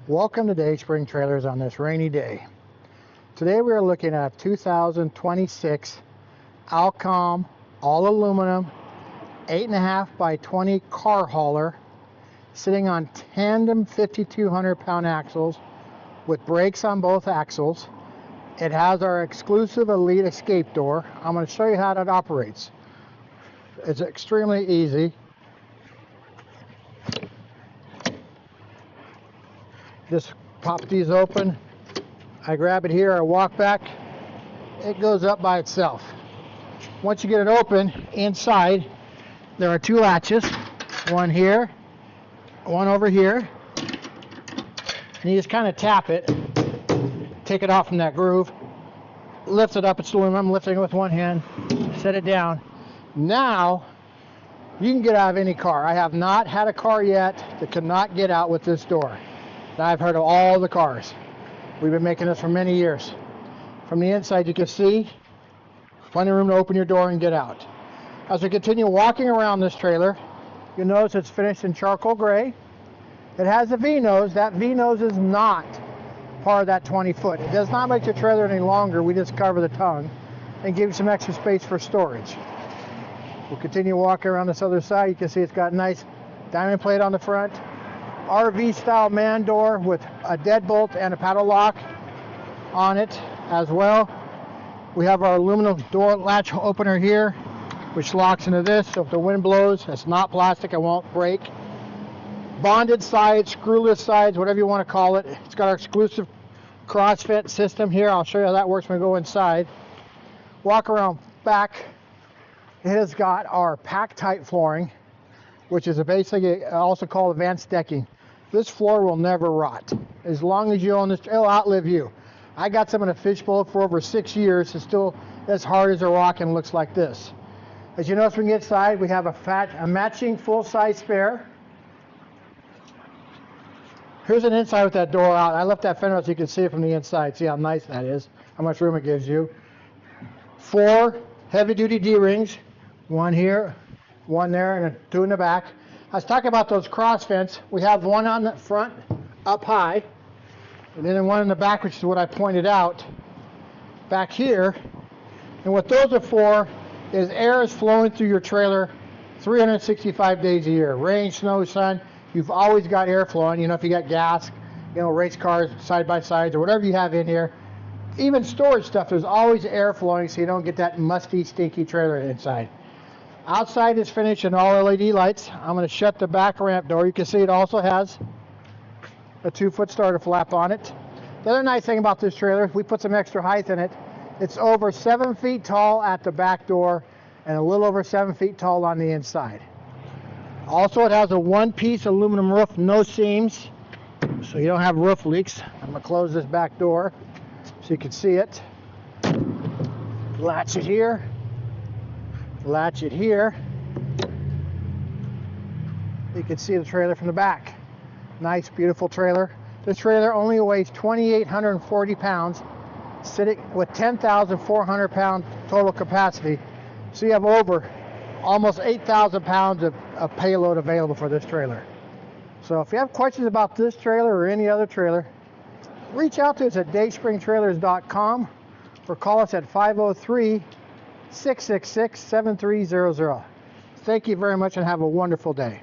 Welcome to Dayspring Trailers on this rainy day. Today we are looking at a 2026 Alcom all aluminum 8.5 by 20 car hauler sitting on tandem 5,200 pound axles with brakes on both axles. It has our exclusive Elite escape door. I'm going to show you how that operates. It's extremely easy. Just pop these open. I grab it here, I walk back, it goes up by itself. Once you get it open, inside there are two latches, one here, one over here, and you just kind of tap it, take it off from that groove, lift it up. It's aluminum. I'm lifting it with one hand, set it down. Now you can get out of any car. I have not had a car yet that could not get out with this door. I've heard of all the cars. We've been making this for many years. From the inside you can see plenty of room to open your door and get out. As we continue walking around this trailer, you'll notice it's finished in charcoal gray. It has a V-nose. That V-nose is not part of that 20 foot. It does not make the trailer any longer. We just cover the tongue and give you some extra space for storage. We'll continue walking around this other side. You can see it's got a nice diamond plate on the front. RV style man door with a deadbolt and a paddle lock on it as well. We have our aluminum door latch opener here, which locks into this, so if the wind blows, it's not plastic, it won't break. Bonded sides, screwless sides, whatever you want to call it. It's got our exclusive cross-fit system here. I'll show you how that works when we go inside. Walk around back. It has got our pack-type flooring, which is basically also called advanced decking. This floor will never rot. As long as you own this, it'll outlive you. I got some in a fishbowl for over 6 years. It's still as hard as a rock and looks like this. As you notice when we get inside, we have a matching full-size spare. Here's an inside with that door out. I left that fender out so you can see it from the inside. See how nice that is, how much room it gives you. 4 heavy-duty D-rings, one here, one there, and 2 in the back. I was talking about those cross vents. We have one on the front up high, and then one in the back, which is what I pointed out back here. And what those are for is air is flowing through your trailer 365 days a year. Rain, snow, sun, you've always got air flowing. You know, if you got gas, you know, race cars, side-by-sides, or whatever you have in here. Even storage stuff, there's always air flowing so you don't get that musty, stinky trailer inside. Outside is finished in all LED lights. I'm going to shut the back ramp door. You can see it also has a 2-foot starter flap on it. The other nice thing about this trailer, if we put some extra height in it, it's over 7 feet tall at the back door and a little over 7 feet tall on the inside. Also, it has a one-piece aluminum roof, no seams, so you don't have roof leaks. I'm going to close this back door so you can see it. Latch it here. Latch it here. You can see the trailer from the back. Nice, beautiful trailer. This trailer only weighs 2,840 pounds, sitting with 10,400 pound total capacity. So you have over almost 8,000 pounds of payload available for this trailer. So if you have questions about this trailer or any other trailer, reach out to us at dayspringtrailers.com or call us at 503-666-7300. Thank you very much and have a wonderful day.